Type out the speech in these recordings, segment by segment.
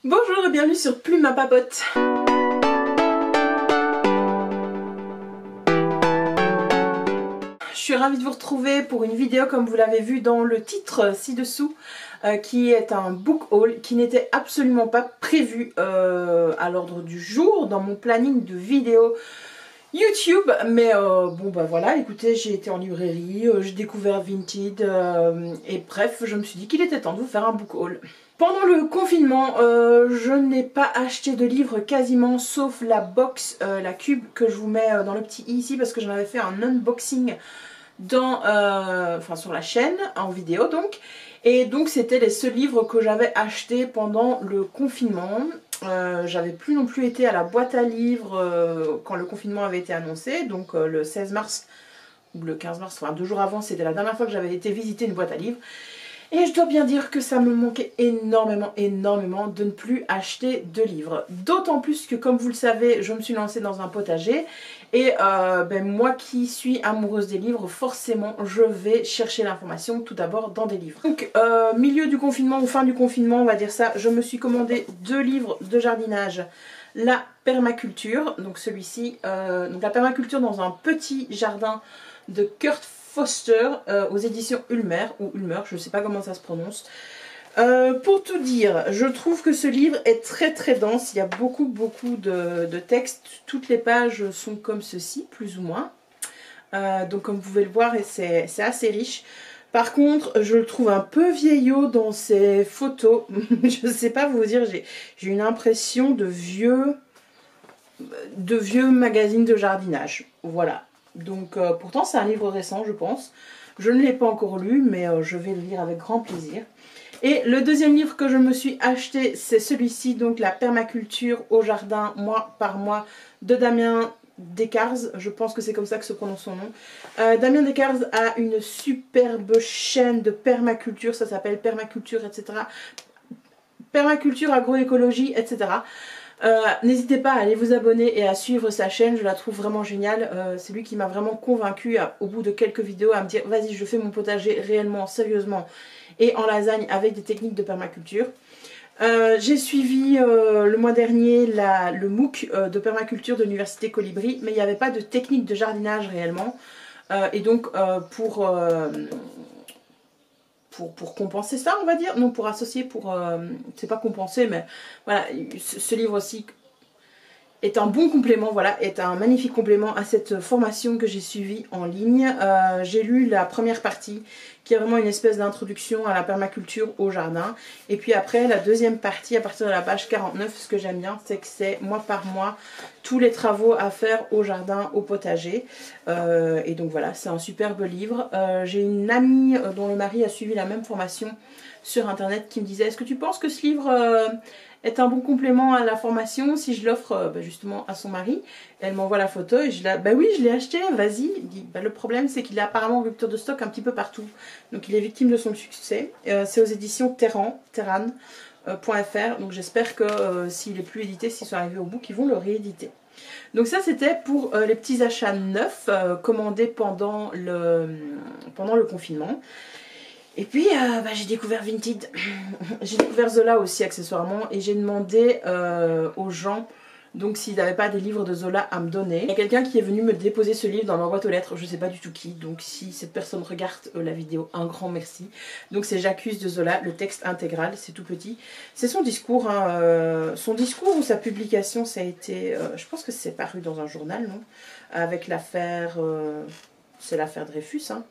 Bonjour et bienvenue sur Plume à Papote. Je suis ravie de vous retrouver pour une vidéo comme vous l'avez vu dans le titre ci-dessous qui est un book haul qui n'était absolument pas prévu à l'ordre du jour dans mon planning de vidéos YouTube, mais bon bah voilà, écoutez, j'ai été en librairie, j'ai découvert Vinted et bref, je me suis dit qu'il était temps de vous faire un book haul. Pendant le confinement, je n'ai pas acheté de livres quasiment, sauf la box, la cube que je vous mets dans le petit i ici parce que j'en avais fait un unboxing dans, sur la chaîne, en vidéo donc. Et donc c'était les seuls livres que j'avais achetés pendant le confinement. J'avais plus non plus été à la boîte à livres quand le confinement avait été annoncé, donc le 16 mars ou le 15 mars, enfin 2 jours avant, c'était la dernière fois que j'avais été visiter une boîte à livres. Et je dois bien dire que ça me manquait énormément de ne plus acheter de livres. D'autant plus que, comme vous le savez, je me suis lancée dans un potager. Et moi qui suis amoureuse des livres, forcément je vais chercher l'information tout d'abord dans des livres. Donc milieu du confinement ou fin du confinement, on va dire ça, je me suis commandé 2 livres de jardinage. La permaculture, donc celui-ci, donc la permaculture dans un petit jardin de Kurt Foster aux éditions Ulmer, ou Ulmer, je ne sais pas comment ça se prononce. Pour tout dire, je trouve que ce livre est très dense, il y a beaucoup de textes, toutes les pages sont comme ceci, plus ou moins. Donc comme vous pouvez le voir, c'est assez riche. Par contre, je le trouve un peu vieillot dans ses photos, je ne sais pas vous dire, j'ai une impression de vieux magazines de jardinage, voilà. Donc pourtant c'est un livre récent je pense. Je ne l'ai pas encore lu mais je vais le lire avec grand plaisir. Et le deuxième livre que je me suis acheté c'est celui-ci, donc la permaculture au jardin mois par mois de Damien Descartes. Je pense que c'est comme ça que se prononce son nom. Damien Descartes a une superbe chaîne de permaculture, ça s'appelle Permaculture etc. Permaculture, agroécologie etc. N'hésitez pas à aller vous abonner et à suivre sa chaîne, je la trouve vraiment géniale. C'est lui qui m'a vraiment convaincue au bout de quelques vidéos à me dire vas-y je fais mon potager réellement, sérieusement et en lasagne avec des techniques de permaculture. J'ai suivi le mois dernier le MOOC de permaculture de l'université Colibri, mais il n'y avait pas de technique de jardinage réellement. Et donc pour compenser ça on va dire, non pour associer, c'est pas compenser mais voilà, ce livre aussi est un bon complément, voilà, est un magnifique complément à cette formation que j'ai suivie en ligne. J'ai lu la première partie qui est vraiment une espèce d'introduction à la permaculture au jardin, et puis après la deuxième partie à partir de la page 49, ce que j'aime bien c'est que c'est mois par mois tous les travaux à faire au jardin, au potager, et donc voilà, c'est un superbe livre. J'ai une amie dont le mari a suivi la même formation sur internet qui me disait est-ce que tu penses que ce livre est un bon complément à la formation si je l'offre justement à son mari. Elle m'envoie la photo et je la bah oui je l'ai acheté, vas-y. Le problème c'est qu'il est apparemment en rupture de stock un petit peu partout, donc il est victime de son succès. C'est aux éditions Terran.fr, donc j'espère que s'il est plus édité, s'ils sont arrivés au bout, qu'ils vont le rééditer. Donc ça c'était pour les petits achats neufs commandés pendant le confinement. Et puis j'ai découvert Vinted, j'ai découvert Zola aussi accessoirement, et j'ai demandé aux gens donc s'ils n'avaient pas des livres de Zola à me donner. Il y a quelqu'un qui est venu me déposer ce livre dans ma boîte aux lettres, je ne sais pas du tout qui, donc si cette personne regarde la vidéo, un grand merci. Donc c'est J'accuse de Zola, le texte intégral, c'est tout petit. C'est son discours, hein, son discours ou sa publication, ça a été, je pense que c'est paru dans un journal, non? Avec l'affaire, c'est l'affaire Dreyfus, hein.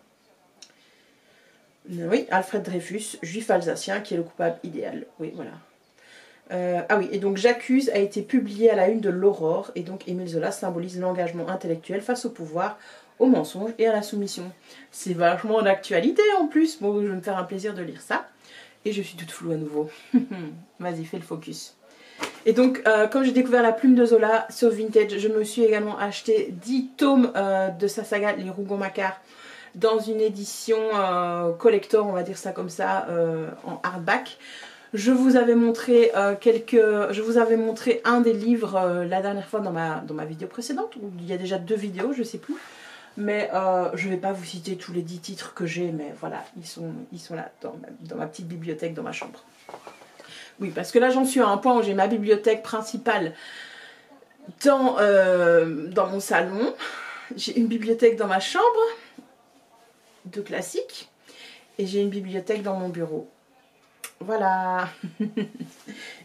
Oui, Alfred Dreyfus, juif alsacien, qui est le coupable idéal. Oui, voilà. Ah oui, et donc J'accuse a été publié à la une de l'Aurore, et donc Émile Zola symbolise l'engagement intellectuel face au pouvoir, au mensonge et à la soumission. C'est vachement d'actualité en plus, bon, je vais me faire un plaisir de lire ça. Et je suis toute floue à nouveau. Vas-y, fais le focus. Et donc, comme j'ai découvert la plume de Zola sur Vintage, je me suis également acheté 10 tomes de sa saga Les Rougon-Macquart, dans une édition collector, on va dire ça comme ça, en hardback. Je vous avais montré un des livres la dernière fois dans ma vidéo précédente, où il y a déjà 2 vidéos, je sais plus. Mais je ne vais pas vous citer tous les 10 titres que j'ai, mais voilà, ils sont là dans ma petite bibliothèque dans ma chambre. Oui, parce que là j'en suis à un point où j'ai ma bibliothèque principale dans mon salon. J'ai une bibliothèque dans ma chambre, de classique. Et j'ai une bibliothèque dans mon bureau. Voilà.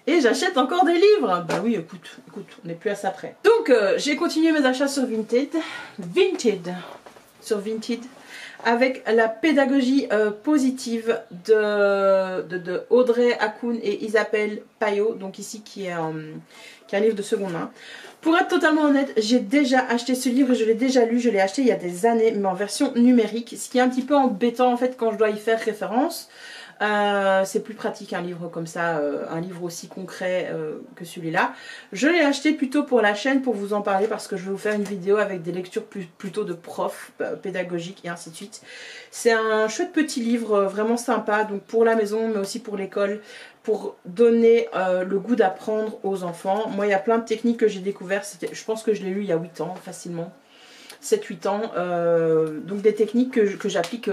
Et j'achète encore des livres. Bah oui, écoute, on n'est plus à ça près. Donc, j'ai continué mes achats sur sur Vinted, avec la pédagogie positive de Audrey Akoun et Isabelle Payot, donc ici qui est un livre de seconde main. Pour être totalement honnête, j'ai déjà acheté ce livre et je l'ai déjà lu, je l'ai acheté il y a des années, mais en version numérique, ce qui est un petit peu embêtant en fait quand je dois y faire référence. C'est plus pratique un livre comme ça, un livre aussi concret que celui-là. Je l'ai acheté plutôt pour la chaîne pour vous en parler parce que je vais vous faire une vidéo avec des lectures plutôt de profs pédagogiques et ainsi de suite. C'est un chouette petit livre vraiment sympa, donc pour la maison mais aussi pour l'école, pour donner le goût d'apprendre aux enfants. Moi il y a plein de techniques que j'ai découvertes, je pense que je l'ai lu il y a 8 ans facilement. 7-8 ans, donc des techniques que j'applique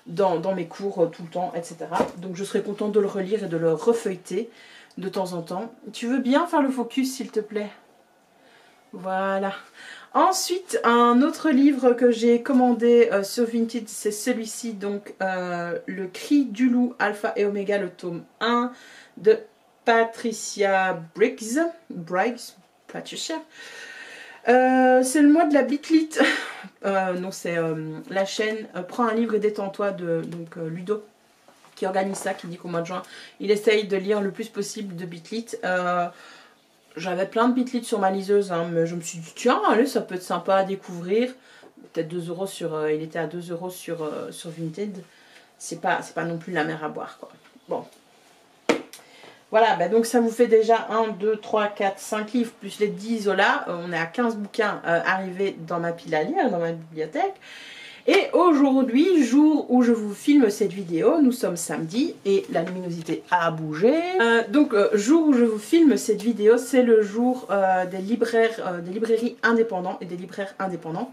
dans mes cours tout le temps, etc. Donc je serais contente de le relire et de le refeuilleter de temps en temps. Tu veux bien faire le focus s'il te plaît? Voilà. Ensuite, un autre livre que j'ai commandé sur Vinted, c'est celui-ci, donc Le Cri du Loup, Alpha et Oméga, le tome 1 de Patricia Briggs. Patricia. C'est le mois de la Bitlit. Non, c'est la chaîne Prends un livre et détends-toi de Ludo qui organise ça, qui dit qu'au mois de juin il essaye de lire le plus possible de Bitlit. J'avais plein de Bitlit sur ma liseuse, hein, mais je me suis dit tiens, allez, ça peut être sympa à découvrir. Peut-être 2 € sur. Il était à 2 € sur Vinted. C'est pas non plus la mer à boire, quoi. Bon. Voilà, bah donc ça vous fait déjà 1, 2, 3, 4, 5 livres plus les 10 Zola. On est à 15 bouquins arrivés dans ma pile à lire, dans ma bibliothèque. Et aujourd'hui, jour où je vous filme cette vidéo, nous sommes samedi et la luminosité a bougé. Jour où je vous filme cette vidéo, c'est le jour des librairies indépendantes et des libraires indépendants.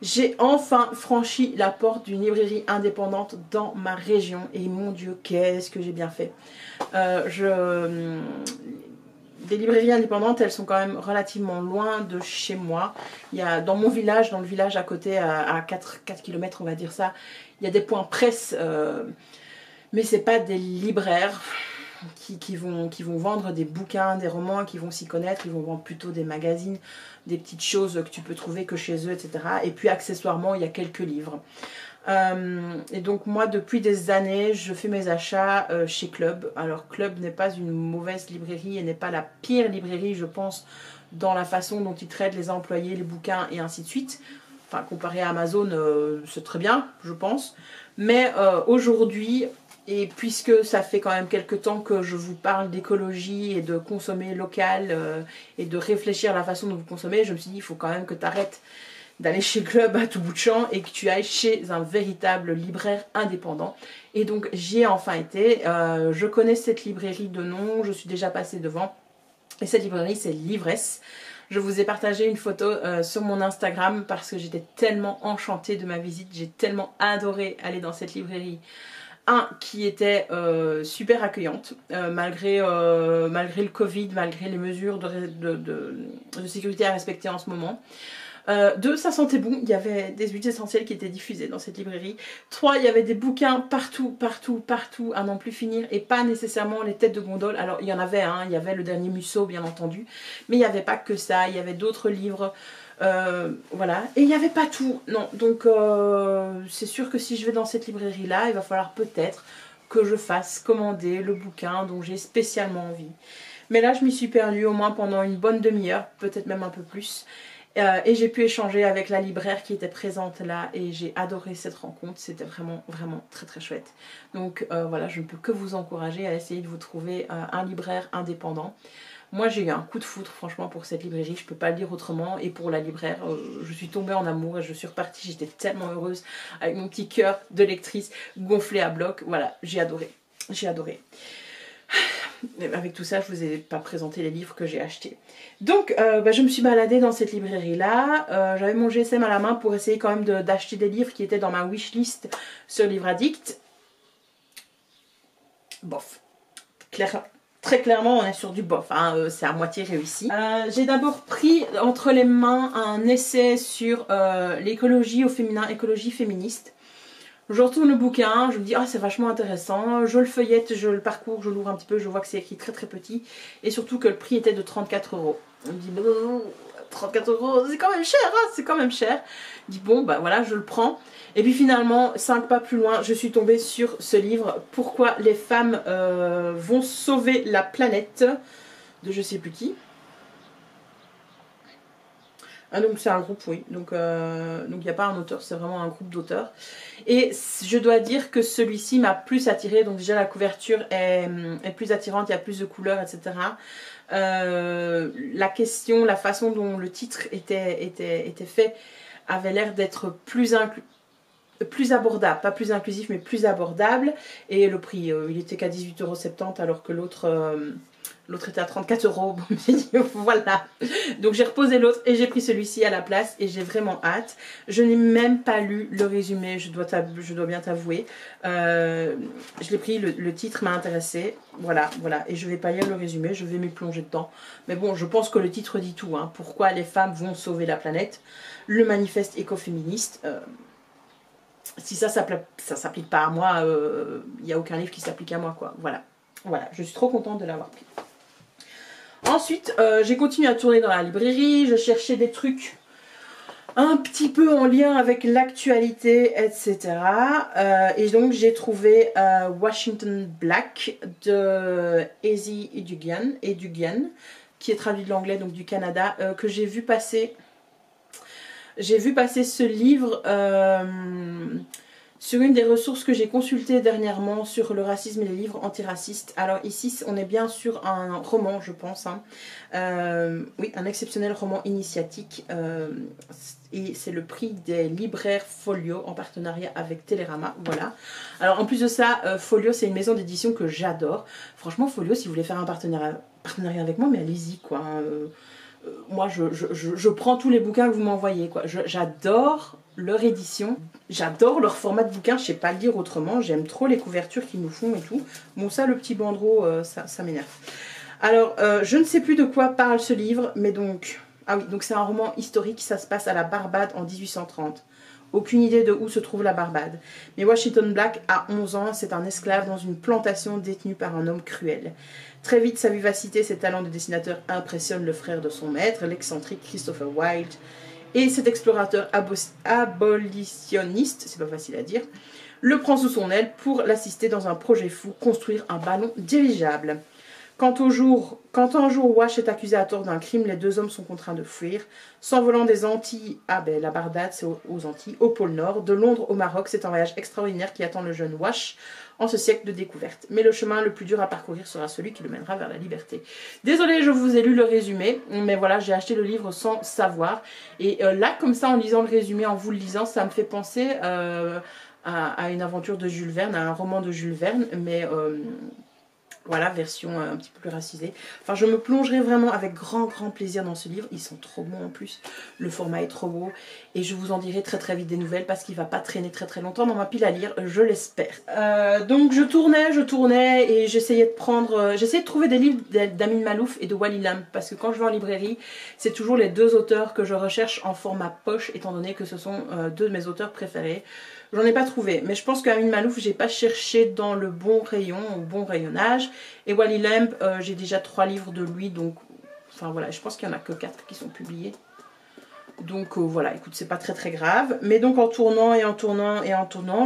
J'ai enfin franchi la porte d'une librairie indépendante dans ma région et mon Dieu, qu'est-ce que j'ai bien fait. Des librairies indépendantes, elles sont quand même relativement loin de chez moi. Il y a dans mon village, dans le village à côté, à 4 km on va dire ça, il y a des points presse, mais c'est pas des libraires qui vont vendre des bouquins, des romans, qui vont s'y connaître. Ils vont vendre plutôt des magazines, des petites choses que tu peux trouver que chez eux, etc. Et puis accessoirement, il y a quelques livres. Et donc moi, depuis des années, je fais mes achats chez Club. Alors Club n'est pas une mauvaise librairie et n'est pas la pire librairie, je pense, dans la façon dont ils traitent les employés, les bouquins et ainsi de suite. Enfin, comparé à Amazon, c'est très bien, je pense. Mais aujourd'hui, et puisque ça fait quand même quelques temps que je vous parle d'écologie et de consommer local et de réfléchir à la façon dont vous consommez, je me suis dit, il faut quand même que tu arrêtes d'aller chez Club à tout bout de champ et que tu ailles chez un véritable libraire indépendant. Et donc j'y ai enfin été. Je connais cette librairie de nom, je suis déjà passée devant. Et cette librairie, c'est Livresse. Je vous ai partagé une photo sur mon Instagram parce que j'étais tellement enchantée de ma visite. J'ai tellement adoré aller dans cette librairie. Qui était super accueillante, malgré le Covid, malgré les mesures de sécurité à respecter en ce moment. 2, ça sentait bon, il y avait des huiles essentielles qui étaient diffusées dans cette librairie. 3, il y avait des bouquins partout, à n'en plus finir, et pas nécessairement les têtes de gondole. Alors il y en avait, hein, il y avait le dernier Musso bien entendu, mais il n'y avait pas que ça, il y avait d'autres livres. Voilà, et il n'y avait pas tout, non, donc c'est sûr que si je vais dans cette librairie là, il va falloir peut-être que je fasse commander le bouquin dont j'ai spécialement envie. Mais là je m'y suis perdue au moins pendant une bonne demi-heure, peut-être même un peu plus, et j'ai pu échanger avec la libraire qui était présente là et j'ai adoré cette rencontre, c'était vraiment très très chouette. Donc voilà, je ne peux que vous encourager à essayer de vous trouver un libraire indépendant. Moi j'ai eu un coup de foudre franchement pour cette librairie, je peux pas le dire autrement, et pour la libraire, je suis tombée en amour et je suis repartie, j'étais tellement heureuse avec mon petit cœur de lectrice gonflé à bloc. Voilà, j'ai adoré, j'ai adoré. Avec tout ça, je vous ai pas présenté les livres que j'ai achetés. Donc je me suis baladée dans cette librairie là, j'avais mon GSM à la main pour essayer quand même d'acheter des livres qui étaient dans ma wishlist sur Livre Addict. Bof, clairement très clairement on est sur du bof, hein, c'est à moitié réussi. J'ai d'abord pris entre les mains un essai sur l'écologie au féminin, écologie féministe. Je retourne le bouquin, je me dis ah c'est vachement intéressant, je le feuillette, je le parcours, je l'ouvre un petit peu, je vois que c'est écrit très très petit et surtout que le prix était de 34 €. On me dit 34 € c'est quand même cher, hein, c'est quand même cher. Je dis bon bah voilà je le prends et puis finalement 5 pas plus loin je suis tombée sur ce livre Pourquoi les femmes vont sauver la planète de je sais plus qui. Ah, donc c'est un groupe, oui, donc il n'y a pas un auteur, c'est vraiment un groupe d'auteurs. Et je dois dire que celui-ci m'a plus attirée, donc déjà la couverture est plus attirante, il y a plus de couleurs, etc. La question, la façon dont le titre était fait avait l'air d'être plus abordable, pas plus inclusif mais plus abordable. Et le prix, il était qu'à 18,70 € alors que l'autre était à 34 €. Bon, voilà. Donc j'ai reposé l'autre et j'ai pris celui-ci à la place et j'ai vraiment hâte. Je n'ai même pas lu le résumé, je dois bien t'avouer. Je l'ai pris, le titre m'a intéressé. Voilà. Et je ne vais pas lire le résumé, je vais m'y plonger dedans. Mais bon, je pense que le titre dit tout. Hein. Pourquoi les femmes vont sauver la planète. Le manifeste écoféministe. Si ça s'applique pas à moi, il n'y a aucun livre qui s'applique à moi, quoi. Voilà, je suis trop contente de l'avoir pris. Ensuite, j'ai continué à tourner dans la librairie, je cherchais des trucs un petit peu en lien avec l'actualité, etc. Et donc j'ai trouvé Washington Black de Ezi Edugian, qui est traduit de l'anglais, donc du Canada, que j'ai vu passer. J'ai vu passer ce livre sur une des ressources que j'ai consultées dernièrement sur le racisme et les livres antiracistes. Alors ici, on est bien sur un roman, je pense. Hein. Oui, un exceptionnel roman initiatique. Et c'est le prix des libraires Folio en partenariat avec Télérama. Voilà. Alors en plus de ça, Folio, c'est une maison d'édition que j'adore. Franchement, Folio, si vous voulez faire un partenariat avec moi, mais allez-y, quoi. Moi, je prends tous les bouquins que vous m'envoyez, quoi. J'adore leur édition, j'adore leur format de bouquin, je sais pas le dire autrement, j'aime trop les couvertures qu'ils nous font et tout. Bon, ça, le petit bandeau, ça m'énerve. Alors, je ne sais plus de quoi parle ce livre, mais donc... Ah oui, donc c'est un roman historique, ça se passe à la Barbade en 1830. Aucune idée de où se trouve la Barbade. Mais Washington Black a 11 ans, c'est un esclave dans une plantation détenue par un homme cruel. Très vite, sa vivacité, ses talents de dessinateur impressionnent le frère de son maître, l'excentrique Christopher Wilde. Et cet explorateur abolitionniste, c'est pas facile à dire, le prend sous son aile pour l'assister dans un projet fou, construire un ballon dirigeable. Quand un jour Wash est accusé à tort d'un crime, les deux hommes sont contraints de fuir. S'envolant des Antilles, la Barbade, c'est aux Antilles, au pôle Nord, de Londres au Maroc, c'est un voyage extraordinaire qui attend le jeune Wash en ce siècle de découverte. Mais le chemin le plus dur à parcourir sera celui qui le mènera vers la liberté. Désolée, je vous ai lu le résumé, mais voilà, j'ai acheté le livre sans savoir. Et là, comme ça, en lisant le résumé, en vous le lisant, ça me fait penser à une aventure de Jules Verne, à un roman de Jules Verne, mais... voilà, version un petit peu plus racisée. Enfin, je me plongerai vraiment avec grand plaisir dans ce livre. Ils sont trop bons en plus. Le format est trop beau. Et je vous en dirai très vite des nouvelles parce qu'il ne va pas traîner très longtemps dans ma pile à lire, je l'espère. Donc je tournais et j'essayais de trouver des livres d'Amin Maalouf et de Wally Lamb. Parce que quand je vais en librairie, c'est toujours les deux auteurs que je recherche en format poche, étant donné que ce sont deux de mes auteurs préférés. J'en ai pas trouvé, mais je pense qu'Amin Maalouf, j'ai pas cherché dans le bon rayon, au bon rayonnage. Et Wally Lamb, j'ai déjà 3 livres de lui, donc... Enfin voilà, je pense qu'il y en a que 4 qui sont publiés. Donc voilà, écoute, c'est pas très grave. Mais donc en tournant,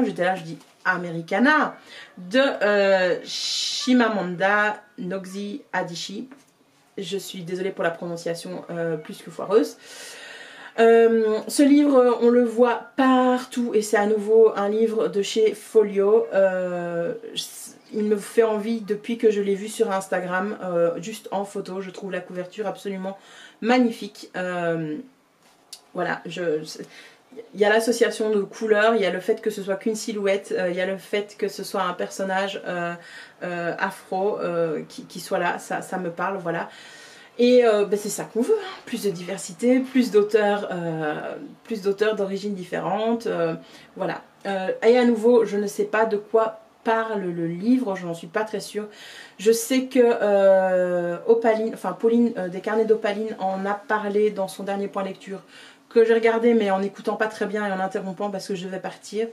j'étais là, je dis Americana de Chimamanda Ngozi Adichie. Je suis désolée pour la prononciation plus que foireuse. Ce livre, on le voit partout et c'est à nouveau un livre de chez Folio. Il me fait envie depuis que je l'ai vu sur Instagram, juste en photo. Je trouve la couverture absolument magnifique. Voilà, il y a l'association de couleurs, il y a le fait que ce soit qu'une silhouette, il y a le fait que ce soit un personnage afro qui soit là, ça me parle, voilà. Et c'est ça qu'on veut, hein. Plus de diversité, plus d'auteurs d'origines différentes, voilà. Et à nouveau, je ne sais pas de quoi par le livre, je n'en suis pas très sûre. Je sais que Pauline des carnets d'Opaline en a parlé dans son dernier point lecture, que j'ai regardé mais en n'écoutant pas très bien et en interrompant parce que je devais partir.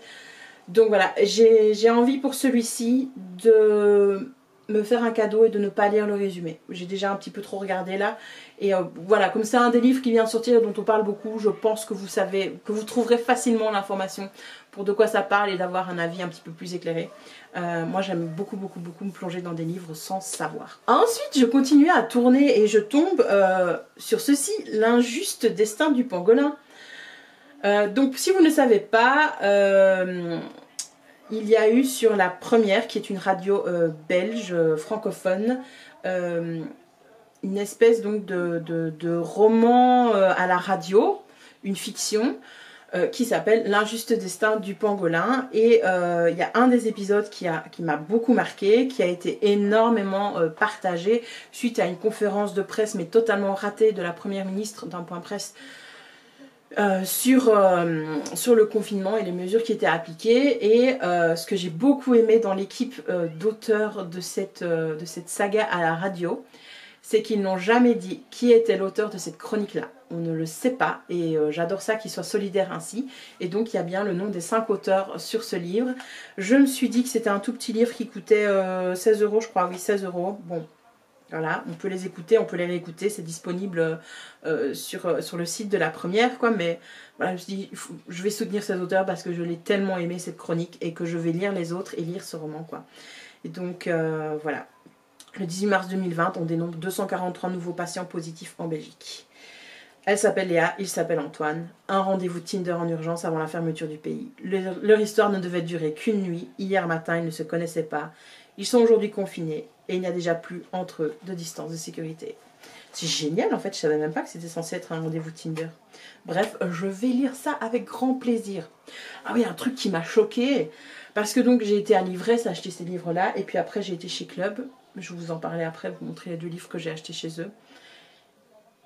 Donc voilà, j'ai envie pour celui-ci de me faire un cadeau et de ne pas lire le résumé. J'ai déjà un petit peu trop regardé là. Et voilà, comme c'est un des livres qui vient de sortir dont on parle beaucoup, je pense que vous savez, que vous trouverez facilement l'information pour de quoi ça parle et d'avoir un avis un petit peu plus éclairé. Moi j'aime beaucoup me plonger dans des livres sans savoir. Ensuite je continue à tourner et je tombe sur ceci, L'injuste destin du pangolin. Donc si vous ne savez pas, il y a eu sur la première, qui est une radio belge francophone, une espèce donc de roman à la radio, une fiction, qui s'appelle L'injuste destin du pangolin. Et il y a un des épisodes qui m'a beaucoup marqué, qui a été énormément partagé suite à une conférence de presse mais totalement ratée de la première ministre d'un point presse sur le confinement et les mesures qui étaient appliquées. Et ce que j'ai beaucoup aimé dans l'équipe d'auteurs de cette saga à la radio, c'est qu'ils n'ont jamais dit qui était l'auteur de cette chronique-là. On ne le sait pas et j'adore ça qu'ils soient solidaires ainsi. Et donc il y a bien le nom des 5 auteurs sur ce livre. Je me suis dit que c'était un tout petit livre qui coûtait 16 € je crois, oui 16 €. Bon, voilà, on peut les écouter, on peut les réécouter, c'est disponible sur le site de la première, quoi. Mais voilà, je me suis dit, je vais soutenir ces auteurs parce que je l'ai tellement aimé cette chronique et que je vais lire les autres et lire ce roman, quoi. Et donc voilà, le 18 mars 2020, on dénombre 243 nouveaux patients positifs en Belgique. Elle s'appelle Léa, il s'appelle Antoine. Un rendez-vous Tinder en urgence avant la fermeture du pays. Leur histoire ne devait durer qu'une nuit. Hier matin, ils ne se connaissaient pas. Ils sont aujourd'hui confinés et il n'y a déjà plus entre eux de distance de sécurité. C'est génial en fait, je savais même pas que c'était censé être un rendez-vous Tinder. Bref, je vais lire ça avec grand plaisir. Ah oui, un truc qui m'a choquée, parce que donc j'ai été à l'Ivresse acheter ces livres-là, et puis après j'ai été chez Club, je vais vous en parler après, vous montrer les 2 livres que j'ai achetés chez eux.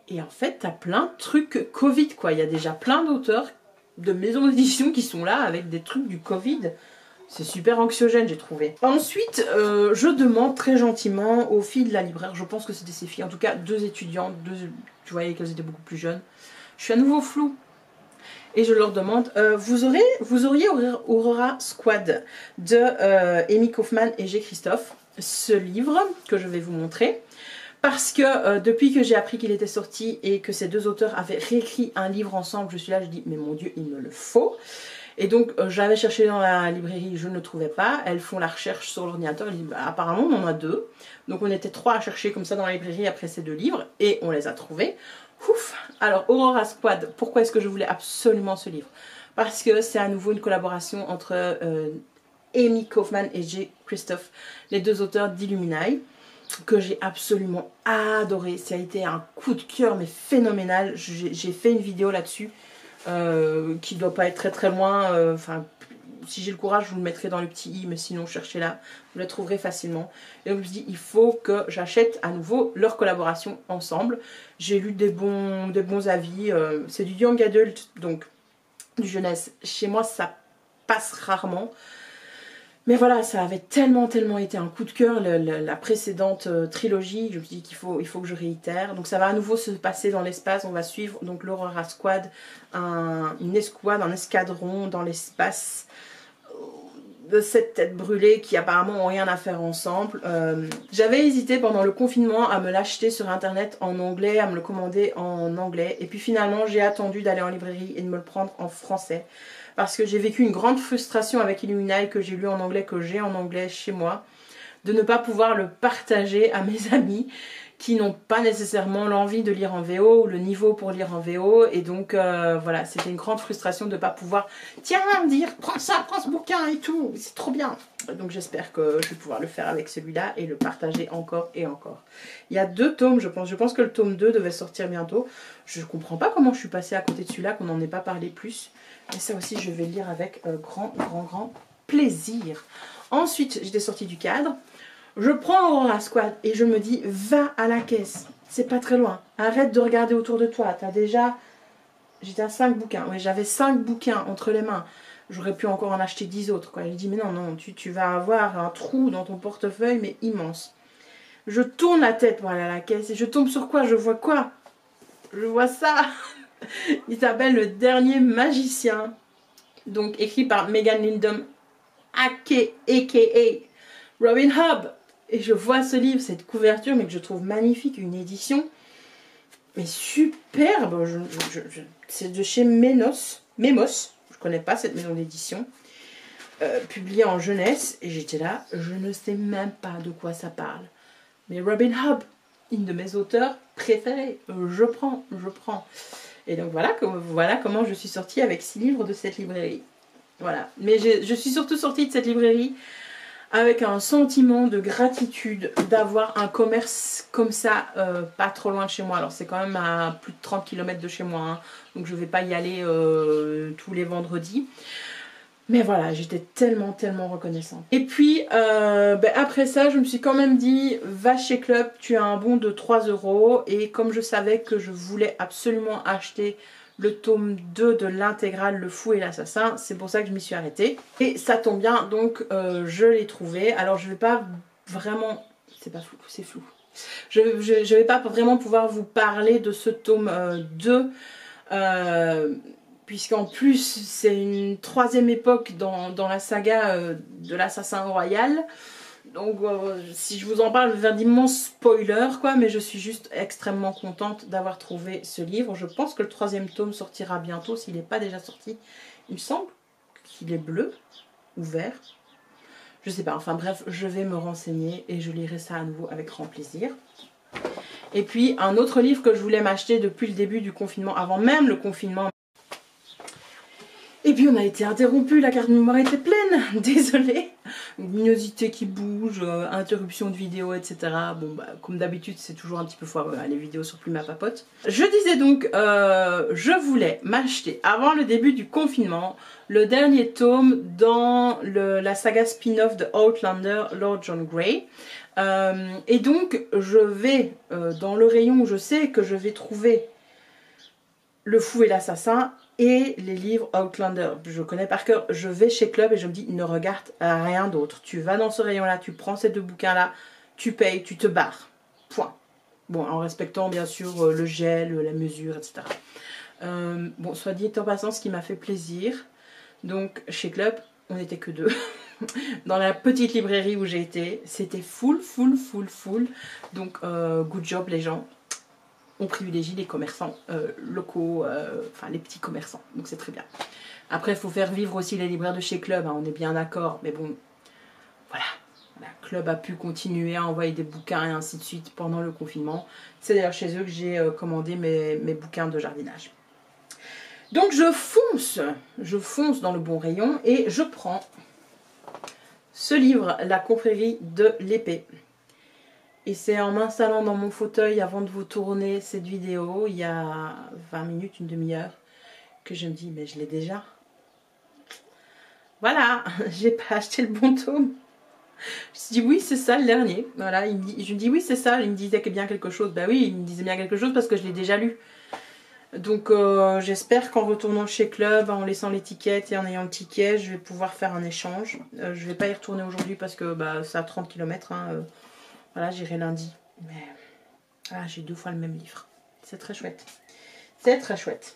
Et en fait, t'as plein de trucs Covid, quoi. Il y a déjà plein d'auteurs de maisons d'édition qui sont là avec des trucs du Covid. C'est super anxiogène, j'ai trouvé. Ensuite, je demande très gentiment aux filles de la libraire, je pense que c'était ces filles, en tout cas 2 étudiantes, tu voyais qu'elles étaient beaucoup plus jeunes. Je suis à nouveau floue. Et je leur demande, vous auriez Aurora Squad de Amy Kaufman et G. Christophe, ce livre que je vais vous montrer. Parce que depuis que j'ai appris qu'il était sorti et que ces 2 auteurs avaient réécrit un livre ensemble, je suis là, je dis, mais mon Dieu, il me le faut. Et donc j'avais cherché dans la librairie, je ne le trouvais pas. Elles font la recherche sur l'ordinateur, elles disent bah, apparemment on en a 2. Donc on était 3 à chercher comme ça dans la librairie après ces 2 livres et on les a trouvés. Ouf. Alors Aurora Squad, pourquoi est-ce que je voulais absolument ce livre? Parce que c'est à nouveau une collaboration entre Amy Kaufman et J. Christophe, les 2 auteurs d'Illuminae, que j'ai absolument adoré. Ça a été un coup de cœur mais phénoménal. J'ai fait une vidéo là-dessus. Qui doit pas être très loin, enfin si j'ai le courage je vous le mettrai dans le petit i, mais sinon cherchez là, vous la trouverez facilement. Et donc je me dis il faut que j'achète à nouveau leur collaboration ensemble. J'ai lu des bons avis, c'est du young adult, donc du jeunesse, chez moi ça passe rarement. Mais voilà, ça avait tellement été un coup de cœur, la précédente trilogie. Je me dis qu'il il faut que je réitère. Donc ça va à nouveau se passer dans l'espace. On va suivre donc l'Aurora Squad, une escouade, un escadron dans l'espace de cette tête brûlée qui apparemment n'ont rien à faire ensemble. J'avais hésité pendant le confinement à me l'acheter sur internet en anglais, à me le commander en anglais. Et puis finalement j'ai attendu d'aller en librairie et de me le prendre en français. Parce que j'ai vécu une grande frustration avec Illuminae que j'ai lu en anglais, que j'ai en anglais chez moi, de ne pas pouvoir le partager à mes amis qui n'ont pas nécessairement l'envie de lire en VO ou le niveau pour lire en VO. Et donc voilà, c'était une grande frustration de ne pas pouvoir, tiens, dire, prends ça, prends ce bouquin et tout, c'est trop bien. Donc j'espère que je vais pouvoir le faire avec celui-là et le partager encore et encore. Il y a 2 tomes, je pense. Je pense que le tome 2 devait sortir bientôt. Je ne comprends pas comment je suis passée à côté de celui-là, qu'on n'en ait pas parlé plus. Et ça aussi, je vais le lire avec grand plaisir. Ensuite, j'étais sortie du cadre. Je prends Aurora Squad et je me dis, va à la caisse. C'est pas très loin. Arrête de regarder autour de toi. T'as déjà... J'étais à 5 bouquins. Oui, j'avais 5 bouquins entre les mains. j'aurais pu encore en acheter 10 autres, quoi. Il dit, mais non, non, tu vas avoir un trou dans ton portefeuille, mais immense. Je tourne la tête pour aller à la caisse et je tombe sur quoi? Je vois quoi? Je vois ça. Il s'appelle Le Dernier Magicien. Donc écrit par Megan Lindom, a.k.a. Robin Hobb. Et je vois ce livre, cette couverture, mais que je trouve magnifique, une édition mais superbe. C'est de chez Memos. Je connais pas cette maison d'édition. Publié en jeunesse. Et j'étais là, je ne sais même pas de quoi ça parle. Mais Robin Hobb, une de mes auteurs préférés. Je prends. Et donc voilà comment je suis sortie avec 6 livres de cette librairie. Voilà. Mais je suis surtout sortie de cette librairie avec un sentiment de gratitude d'avoir un commerce comme ça, pas trop loin de chez moi. Alors c'est quand même à plus de 30 km de chez moi, hein, donc je ne vais pas y aller tous les vendredis. Mais voilà, j'étais tellement reconnaissante. Et puis après ça, je me suis quand même dit, va chez Club, tu as un bon de 3 €. Et comme je savais que je voulais absolument acheter le tome 2 de l'intégrale Le Fou et l'Assassin, c'est pour ça que je m'y suis arrêtée. Et ça tombe bien, donc je l'ai trouvé. Alors je vais pas vraiment... C'est pas flou, c'est flou. Je vais pas vraiment pouvoir vous parler de ce tome 2, puisqu'en plus c'est une 3e époque dans la saga de l'Assassin Royal. Donc si je vous en parle, je vais faire d'immenses spoilers, quoi, mais je suis juste extrêmement contente d'avoir trouvé ce livre. Je pense que le 3e tome sortira bientôt, s'il n'est pas déjà sorti. Il me semble qu'il est bleu ou vert. Je sais pas, enfin bref, je vais me renseigner et je lirai ça à nouveau avec grand plaisir. Et puis un autre livre que je voulais m'acheter depuis le début du confinement, avant même le confinement. Et puis on a été interrompu, la carte mémoire était pleine, désolée. Luminosité qui bouge, interruption de vidéo, etc. Bon bah comme d'habitude c'est toujours un petit peu foireux, hein, les vidéos sur Plume à Papote. Je disais donc, je voulais m'acheter avant le début du confinement le dernier tome dans la saga spin-off de Outlander, Lord John Grey. Et donc je vais dans le rayon où je sais que je vais trouver Le Fou et l'Assassin et les livres Outlander. Je connais par cœur, je vais chez Club et je me dis ne regarde rien d'autre. Tu vas dans ce rayon là, tu prends ces 2 bouquins là, tu payes, tu te barres. Point. Bon, en respectant bien sûr le gel, la mesure, etc. Bon, soit dit en passant, ce qui m'a fait plaisir. Donc chez Club, on n'était que 2. Dans la petite librairie où j'ai été, c'était full. Donc good job les gens. On privilégie les commerçants locaux, enfin les petits commerçants, donc c'est très bien. Après il faut faire vivre aussi les libraires de chez Club, hein, on est bien d'accord, mais bon, voilà. Club a pu continuer à envoyer des bouquins et ainsi de suite pendant le confinement. C'est d'ailleurs chez eux que j'ai commandé mes bouquins de jardinage. Donc je fonce dans le bon rayon et je prends ce livre, La confrérie de l'épée. Et c'est en m'installant dans mon fauteuil avant de vous tourner cette vidéo, il y a 20 minutes, une demi-heure, que je me dis, mais je l'ai déjà. Voilà, j'ai pas acheté le bon tome. Je me suis dit, oui, c'est ça le dernier. Voilà, je me dis, oui, c'est ça. Il me disait bien quelque chose. Ben oui, il me disait bien quelque chose parce que je l'ai déjà lu. Donc j'espère qu'en retournant chez Club, en laissant l'étiquette et en ayant le ticket, je vais pouvoir faire un échange. Je vais pas y retourner aujourd'hui parce que bah, c'est à 30 km. Hein, voilà, j'irai lundi. Mais ah, j'ai 2 fois le même livre. C'est très chouette. C'est très chouette.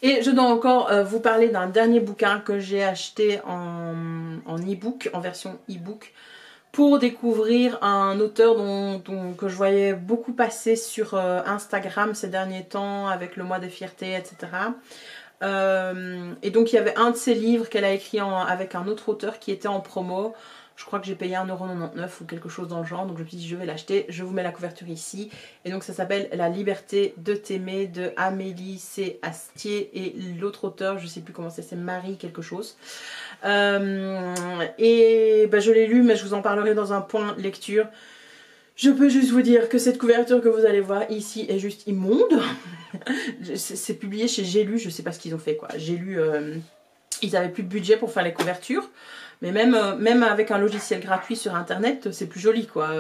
Et je dois encore vous parler d'un dernier bouquin que j'ai acheté en e-book, en version e-book, pour découvrir un auteur que je voyais beaucoup passer sur Instagram ces derniers temps, avec le mois de fierté, etc. Et donc il y avait un de ses livres qu'elle a écrit avec un autre auteur qui était en promo. Je crois que j'ai payé 1,99 € ou quelque chose dans le genre. Donc je me suis dit je vais l'acheter. Je vous mets la couverture ici. Et donc ça s'appelle La liberté de t'aimer de Amélie C. Astier. Et l'autre auteur, je ne sais plus comment c'est Marie quelque chose. Et ben, je l'ai lu mais je vous en parlerai dans un point lecture. Je peux juste vous dire que cette couverture que vous allez voir ici est juste immonde. C'est publié chez J'ai lu, je sais pas ce qu'ils ont fait quoi. J'ai lu, ils avaient plus de budget pour faire les couvertures. Mais même avec un logiciel gratuit sur internet, c'est plus joli quoi,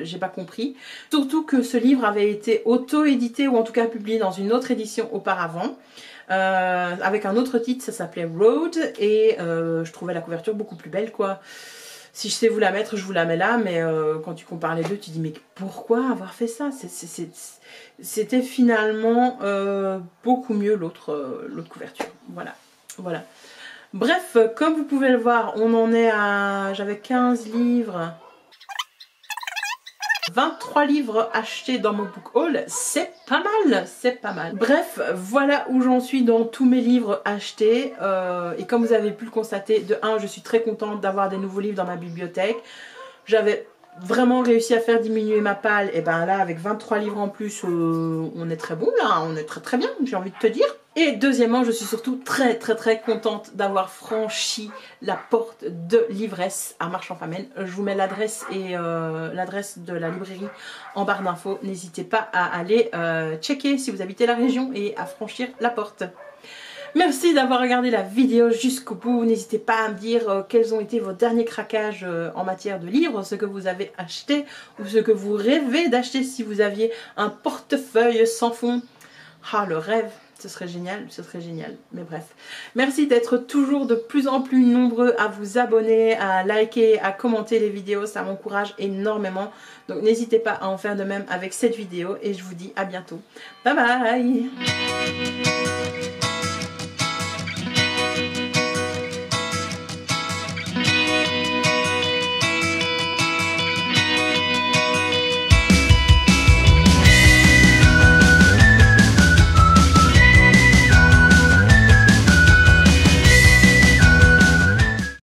j'ai pas compris. Surtout que ce livre avait été auto-édité ou en tout cas publié dans une autre édition auparavant. avec un autre titre, ça s'appelait Road, et je trouvais la couverture beaucoup plus belle, quoi. Si je sais vous la mettre, je vous la mets là, mais quand tu compares les deux, tu dis mais pourquoi avoir fait ça? C'était finalement beaucoup mieux l'autre couverture. Voilà, voilà. Bref, comme vous pouvez le voir, on en est à... J'avais 15 livres... 23 livres achetés dans mon book haul, c'est pas mal, c'est pas mal. Bref, voilà où j'en suis dans tous mes livres achetés. Et comme vous avez pu le constater, de 1, je suis très contente d'avoir des nouveaux livres dans ma bibliothèque. J'avais vraiment réussi à faire diminuer ma palle, et ben là avec 23 livres en plus, on est très bon là, on est très bien, j'ai envie de te dire. Et deuxièmement, je suis surtout très contente d'avoir franchi la porte de l'ivresse à Marchand-Famenne. Je vous mets l'adresse et l'adresse de la librairie en barre d'infos. N'hésitez pas à aller checker si vous habitez la région et à franchir la porte. Merci d'avoir regardé la vidéo jusqu'au bout. N'hésitez pas à me dire quels ont été vos derniers craquages en matière de livres, ce que vous avez acheté ou ce que vous rêvez d'acheter si vous aviez un portefeuille sans fond. Ah, le rêve, ce serait génial, mais bref. Merci d'être toujours de plus en plus nombreux à vous abonner, à liker, à commenter les vidéos, ça m'encourage énormément. Donc n'hésitez pas à en faire de même avec cette vidéo et je vous dis à bientôt. Bye bye!